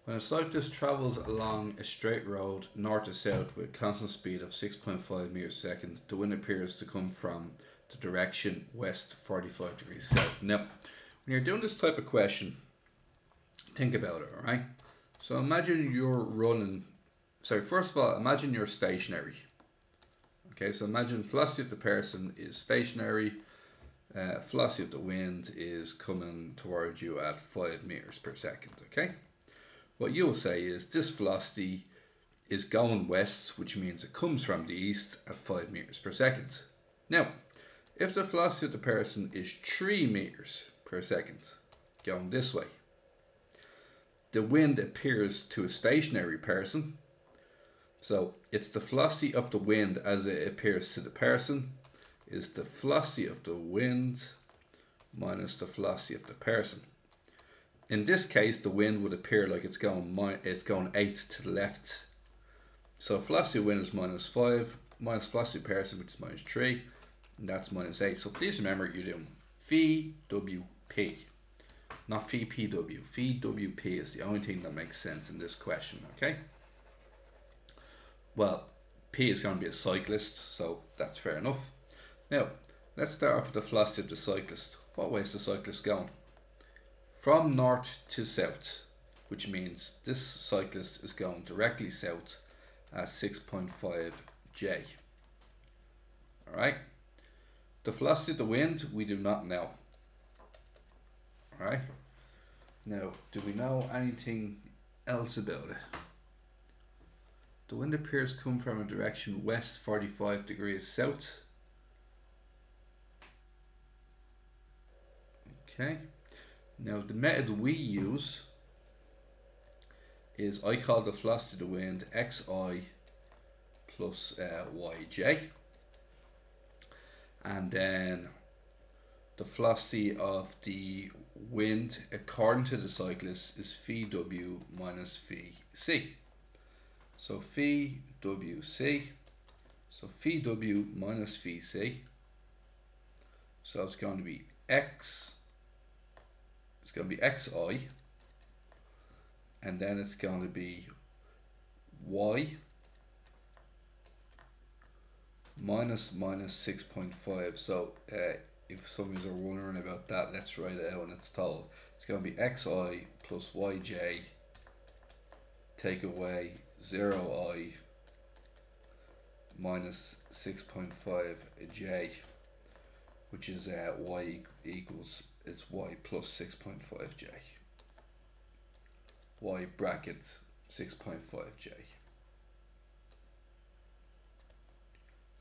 When a cyclist travels along a straight road north to south with a constant speed of 6.5 meters per second, the wind appears to come from the direction west 45 degrees south. Now, when you're doing this type of question, think about it, alright? So imagine you're running, sorry, first of all, imagine you're stationary. Okay, so imagine velocity of the person is stationary, velocity of the wind is coming towards you at 5 meters per second, okay? What you'll say is this velocity is going west, which means it comes from the east at 5 meters per second. Now, if the velocity of the person is 3 meters per second going this way, the wind appears to a stationary person. So it's the velocity of the wind as it appears to the person is the velocity of the wind minus the velocity of the person. In this case, the wind would appear like it's going 8 to the left. So velocity of wind is -5 minus velocity of person, which is -3, and that's -8. So please remember you're doing VWP, not VPW. VWP is the only thing that makes sense in this question, okay? Well, P is going to be a cyclist, so that's fair enough. Now, let's start off with the velocity of the cyclist. What way is the cyclist going? From north to south, which means this cyclist is going directly south at 6.5 J. Alright? The velocity of the wind we do not know. Alright? Now, do we know anything else about it? The wind appears to come from a direction west 45 degrees south. Okay. Now the method we use is I call the velocity of the wind xi plus yj, and then the velocity of the wind according to the cyclist is Vw minus Vc. So Vwc, so Vw minus Vc, so it's going to be xi, and then it's going to be y minus 6.5. So if some of you are wondering about that, let's write it out, and it's told it's going to be xi plus yj, take away 0i minus 6.5 j, which is y equals is y plus 6.5 j, y bracket 6.5 j.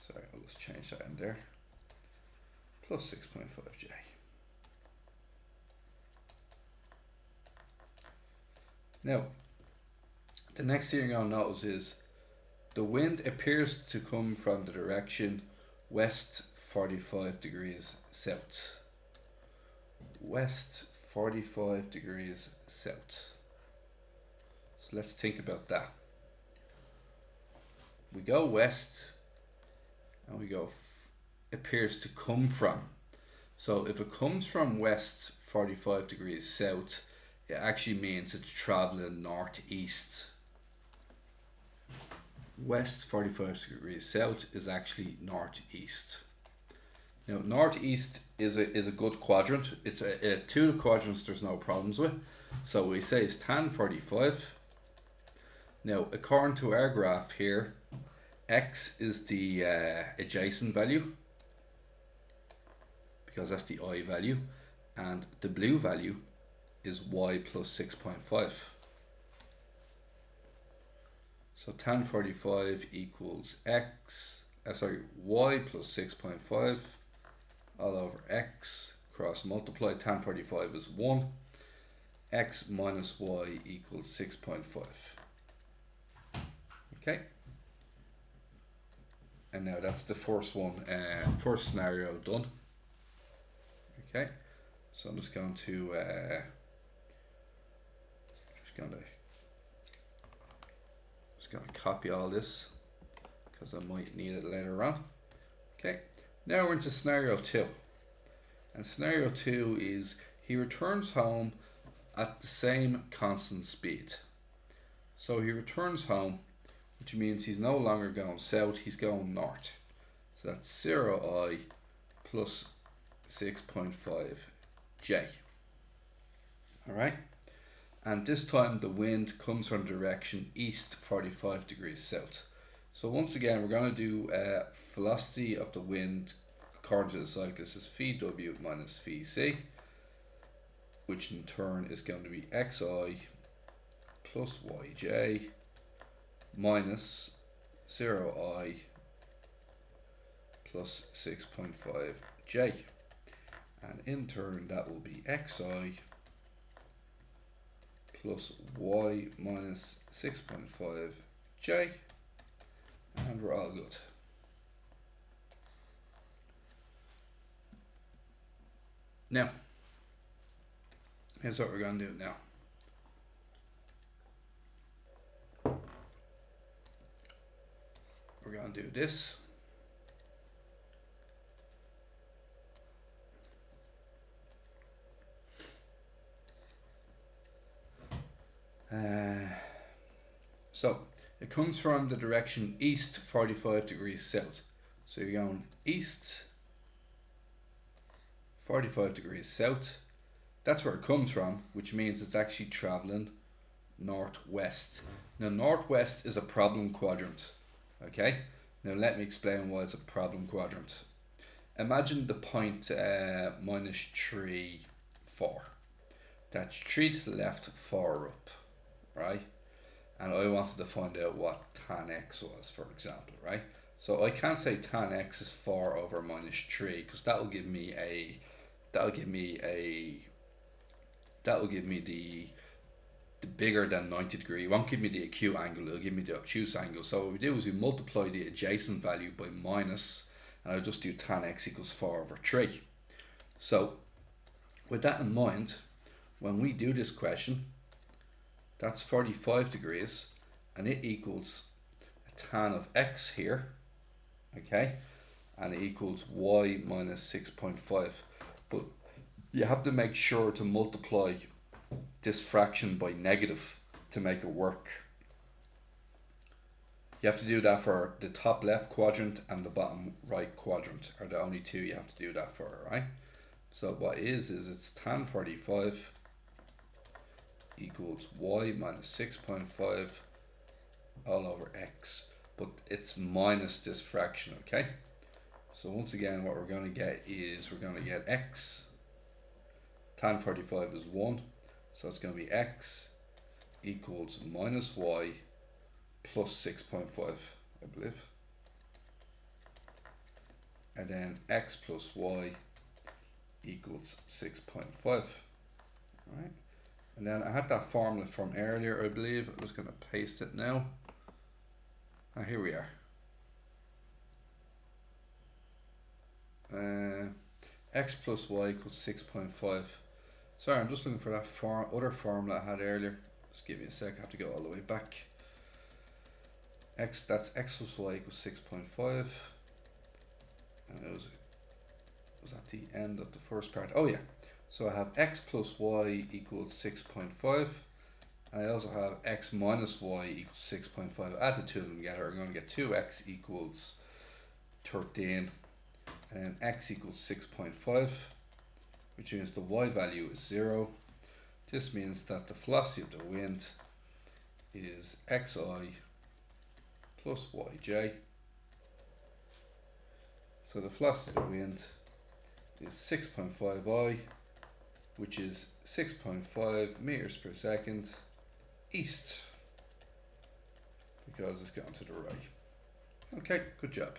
Sorry, I'll just change that in there. Plus 6.5 j. Now, the next thing you're going to notice is the wind appears to come from the direction west 45 degrees south. West 45 degrees south. So let's think about that. We go west and we go appears to come from. So if it comes from west 45 degrees south, it actually means it's traveling northeast. West 45 degrees south is actually northeast. Now northeast is a good quadrant. It's two quadrants there's no problems with. So we say it's tan 45. Now according to our graph here, x is the adjacent value, because that's the I value, and the blue value is y plus 6.5. So tan 45 equals y plus 6.5 all over x, cross multiply. Tan 45 is 1, x minus y equals 6.5. Okay, and now that's the first one, first scenario done. Okay, so I'm just going to copy all this because I might need it later on. Okay, now we're into scenario 2, and scenario 2 is he returns home at the same constant speed. So he returns home, which means he's no longer going south, he's going north. So that's 0I plus 6.5j. Alright? And this time the wind comes from direction east 45 degrees south. So once again we're going to do velocity of the wind according to the cyclist is phi w minus phi c, which in turn is going to be xi plus yj minus 0I plus 6.5j, and in turn that will be xi plus y minus 6.5j, and we're all good. Now, here's what we're going to do now. We're going to do this. So it comes from the direction east 45 degrees south. So you're going east 45 degrees south. That's where it comes from, which means it's actually traveling northwest. Now northwest is a problem quadrant. Okay, now let me explain why it's a problem quadrant. Imagine the point minus 3, 4. That's 3 to the left, 4 up, right? And I wanted to find out what tan x was, for example, right? So I can't say tan x is 4 over minus 3 because that will give me the bigger than 90 degree. It won't give me the acute angle, it'll give me the obtuse angle. So what we do is we multiply the adjacent value by minus, and I'll just do tan x equals 4 over 3. So with that in mind, when we do this question, that's 45 degrees, and it equals a tan of x here, okay, and it equals y minus 6.5. But you have to make sure to multiply this fraction by negative to make it work. You have to do that for the top left quadrant and the bottom right quadrant are the only two you have to do that for, right? So what is it's tan 45 equals y minus 6.5 all over x, but it's minus this fraction, okay? So once again what we're going to get is we're going to get x, tan 45 is 1, so it's going to be x equals minus y plus 6.5, I believe, and then x plus y equals 6.5. Right, and then I had that formula from earlier, I believe. I'm just going to paste it now. Here we are. X plus y equals 6.5. Sorry, I'm just looking for that other formula I had earlier. Just give me a sec, I have to go all the way back. That's x plus y equals 6.5, and it was at the end of the first part. Oh yeah, so I have x plus y equals 6.5. I also have x minus y equals 6.5. Add the two of them together, I'm going to get 2x equals 13, and then x equals 6.5, which means the y value is 0. This means that the velocity of the wind is xi plus yj. So the velocity of the wind is 6.5i, which is 6.5 meters per second east, because it's going to the right. Okay, good job.